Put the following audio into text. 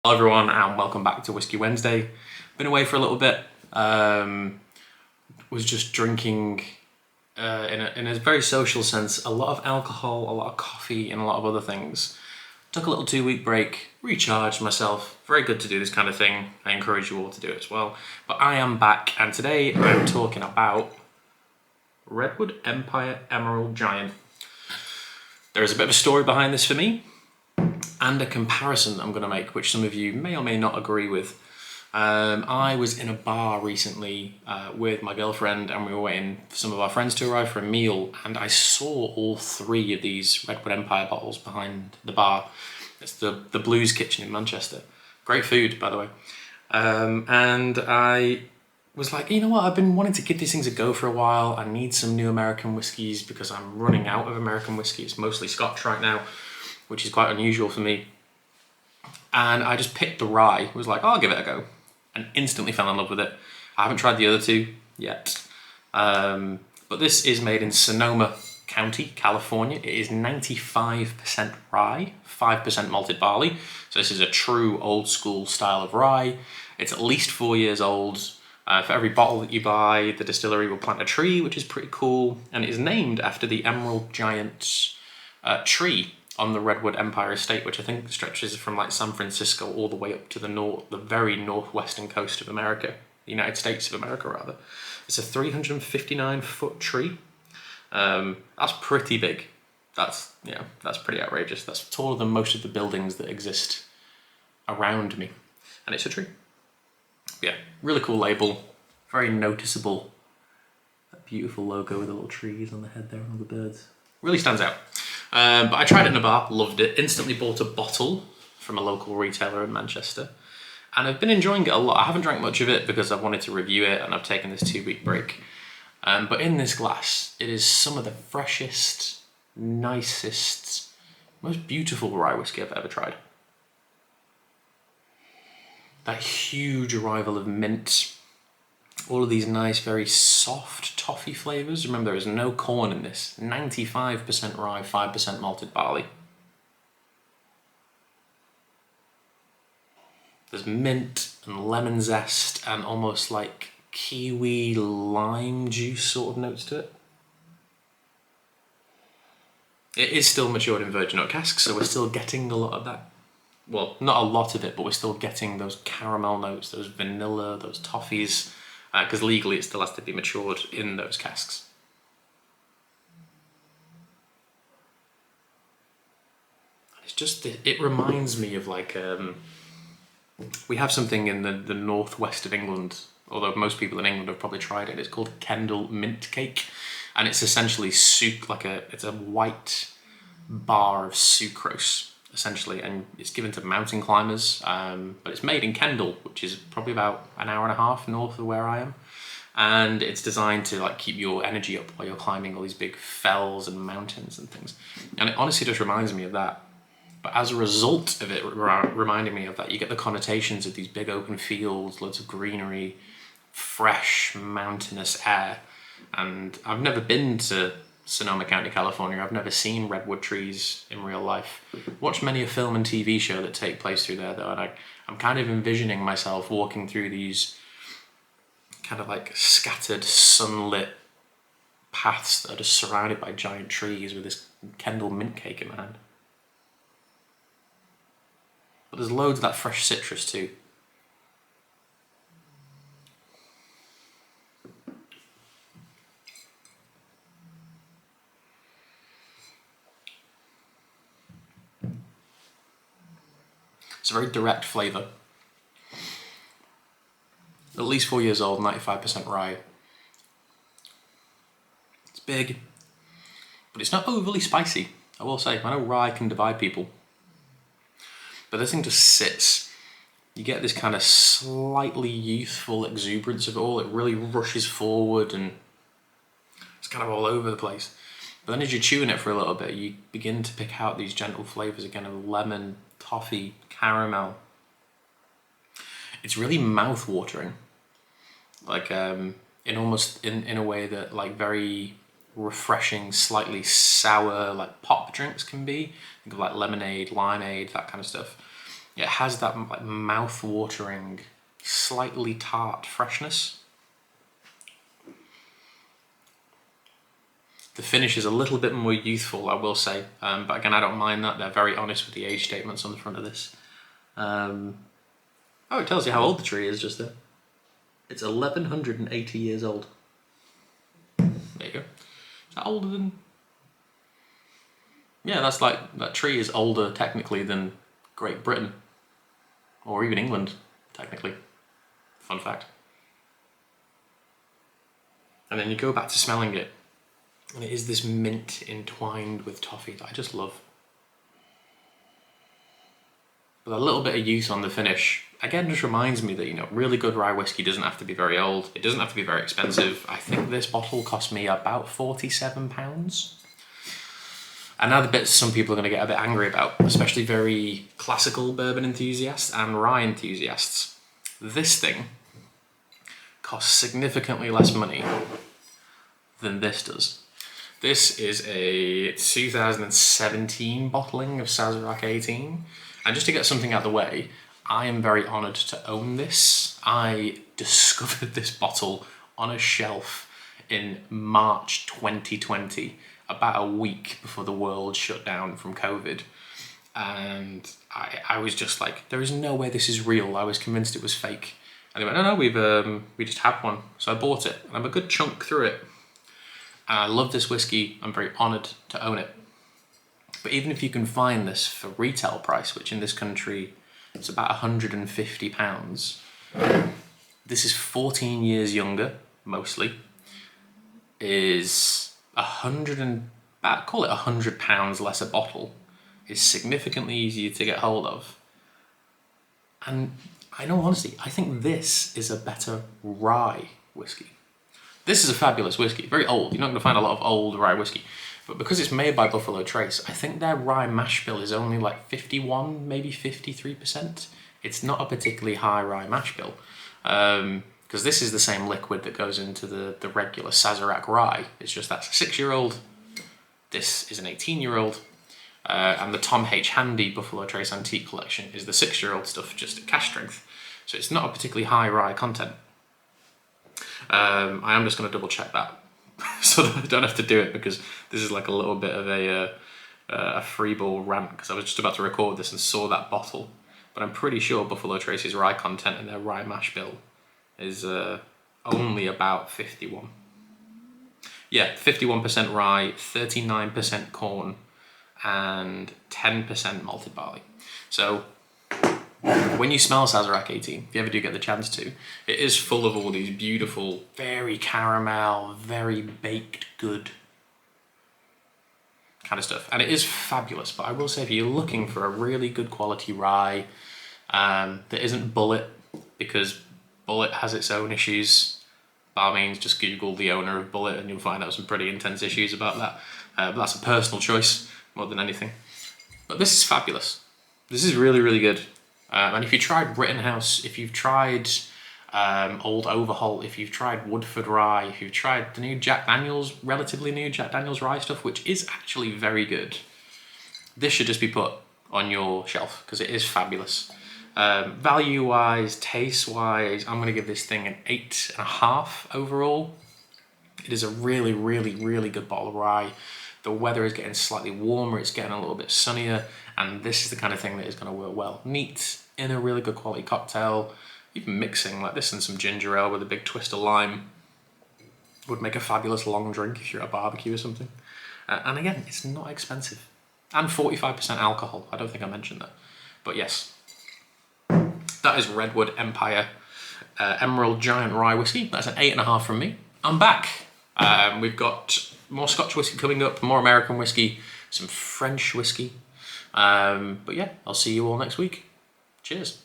Hello everyone and welcome back to Whiskey Wednesday. Been away for a little bit. Was just drinking in a very social sense, a lot of alcohol, a lot of coffee and a lot of other things. Took a little 2-week break, recharged myself. Very good to do this kind of thing. I encourage you all to do it as well. But I am back and today I'm talking about Redwood Empire Emerald Giant. There is a bit of a story behind this for me, and a comparison that I'm going to make, which some of you may or may not agree with. I was in a bar recently with my girlfriend, and we were waiting for some of our friends to arrive for a meal, and I saw all 3 of these Redwood Empire bottles behind the bar. It's the Blues Kitchen in Manchester. Great food, by the way. And I was like, you know what, I've been wanting to give these things a go for a while. I need some new American whiskies because I'm running out of American whiskey. It's mostly Scotch right now, which is quite unusual for me. And I just picked the rye, was like, oh, I'll give it a go, and instantly fell in love with it. I haven't tried the other 2 yet. But this is made in Sonoma County, California. It is 95% rye, 5% malted barley. So this is a true old school style of rye. It's at least 4 years old. For every bottle that you buy, the distillery will plant a tree, which is pretty cool. And it is named after the Emerald Giant tree on the Redwood Empire estate, which I think stretches from like San Francisco all the way up to the very northwestern coast of America, the United States of America rather. It's a 359-foot tree. That's pretty big. That's pretty outrageous. That's taller than most of the buildings that exist around me, and it's a tree. Yeah, really cool label, very noticeable. That beautiful logo with the little trees on the head there and all the birds. Really stands out. But I tried it in a bar, loved it, instantly bought a bottle from a local retailer in Manchester, and I've been enjoying it a lot. I haven't drank much of it because I wanted to review it and I've taken this 2-week break. But in this glass, it is some of the freshest, nicest, most beautiful rye whiskey I've ever tried. That huge arrival of mint, all of these nice, very soft toffee flavours. Remember, there is no corn in this. 95% rye, 5% malted barley. There's mint and lemon zest and almost like kiwi lime juice sort of notes to it. It is still matured in virgin oak casks, so we're still getting a lot of that. Well, not a lot of it, but we're still getting those caramel notes, those vanilla, those toffees, because legally it still has to be matured in those casks. It's just, it reminds me of like, we have something in the northwest of England, although most people in England have probably tried it. It's called Kendal mint cake, and it's essentially it's a white bar of sucrose, essentially, and it's given to mountain climbers, but it's made in Kendal, which is probably about an hour and a half north of where I am, and it's designed to like keep your energy up while you're climbing all these big fells and mountains and things, and it honestly just reminds me of that. But as a result of it reminding me of that, you get the connotations of these big open fields, loads of greenery, fresh mountainous air. And I've never been to Sonoma County, California. I've never seen redwood trees in real life. Watched many a film and TV show that take place through there though, and I'm kind of envisioning myself walking through these kind of like scattered sunlit paths that are just surrounded by giant trees with this Kendal mint cake in my hand. But there's loads of that fresh citrus too. It's a very direct flavour. At least 4 years old, 95% rye. It's big, but it's not overly spicy, I will say. I know rye can divide people, but this thing just sits. You get this kind of slightly youthful exuberance of it all. It really rushes forward and it's kind of all over the place. But then as you're chewing it for a little bit, you begin to pick out these gentle flavours again of lemon, toffee, caramel. It's really mouth-watering. Like in a way that like very refreshing, slightly sour like pop drinks can be. Think of like lemonade, limeade, that kind of stuff. It has that like mouth-watering, slightly tart freshness. The finish is a little bit more youthful, I will say, but again, I don't mind that. They're very honest with the age statements on the front of this. Oh, it tells you how old the tree is just there. It's 1,180 years old. There you go. Is that older than... Yeah, that's like, that tree is older technically than Great Britain. Or even England, technically. Fun fact. And then you go back to smelling it, and it is this mint entwined with toffee that I just love. With a little bit of youth on the finish. Again, just reminds me that, you know, really good rye whiskey doesn't have to be very old. It doesn't have to be very expensive. I think this bottle cost me about £47. And now the bits some people are going to get a bit angry about, especially very classical bourbon enthusiasts and rye enthusiasts. This thing costs significantly less money than this does. This is a 2017 bottling of Sazerac 18. And just to get something out of the way, I am very honoured to own this. I discovered this bottle on a shelf in March 2020, about a week before the world shut down from COVID. And I was just like, there is no way this is real. I was convinced it was fake. And they went, no, we just have one. So I bought it, and I'm a good chunk through it. And I love this whiskey. I'm very honoured to own it. But even if you can find this for retail price, which in this country it's about £150, this is 14 years younger, mostly, is call it £100 less a bottle, is significantly easier to get hold of. And in all honesty, I think this is a better rye whiskey. This is a fabulous whiskey, very old. You're not going to find a lot of old rye whiskey. But because it's made by Buffalo Trace, I think their rye mash bill is only like 51, maybe 53%. It's not a particularly high rye mash bill. Because this is the same liquid that goes into the regular Sazerac rye. It's just that's a 6-year-old. This is an 18-year-old. And the Tom H. Handy Buffalo Trace Antique Collection is the 6-year-old stuff, just at cash strength. So it's not a particularly high rye content. I am just going to double check that. So that I don't have to do it, because this is like a little bit of a freeball rant, because I was just about to record this and saw that bottle. But I'm pretty sure Buffalo Trace's rye content in their rye mash bill is only about 51. Yeah, 51% rye, 39% corn, and 10% malted barley. So when you smell Sazerac 18, if you ever do get the chance to, it is full of all these beautiful, very caramel, very baked good kind of stuff. And it is fabulous, but I will say if you're looking for a really good quality rye that isn't Bullet, because Bullet has its own issues. By all means, just Google the owner of Bullet and you'll find out some pretty intense issues about that. But that's a personal choice more than anything. But this is fabulous. This is really, really good. And if you tried Rittenhouse, if you've tried Old Overholt, if you've tried Woodford Rye, if you've tried the new Jack Daniels, relatively new Jack Daniels Rye stuff, which is actually very good, this should just be put on your shelf, because it is fabulous. Value-wise, taste-wise, I'm going to give this thing an 8.5 overall. It is a really, really, really good bottle of rye. The weather is getting slightly warmer, it's getting a little bit sunnier, and this is the kind of thing that is going to work well. Neat, in a really good quality cocktail, even mixing like this and some ginger ale with a big twist of lime would make a fabulous long drink if you're at a barbecue or something. And again, it's not expensive. And 45% alcohol, I don't think I mentioned that. But yes, that is Redwood Empire Emerald Giant Rye Whisky. That's an 8.5 from me. I'm back. We've got more Scotch whisky coming up, more American whisky, some French whisky. But yeah, I'll see you all next week. Cheers.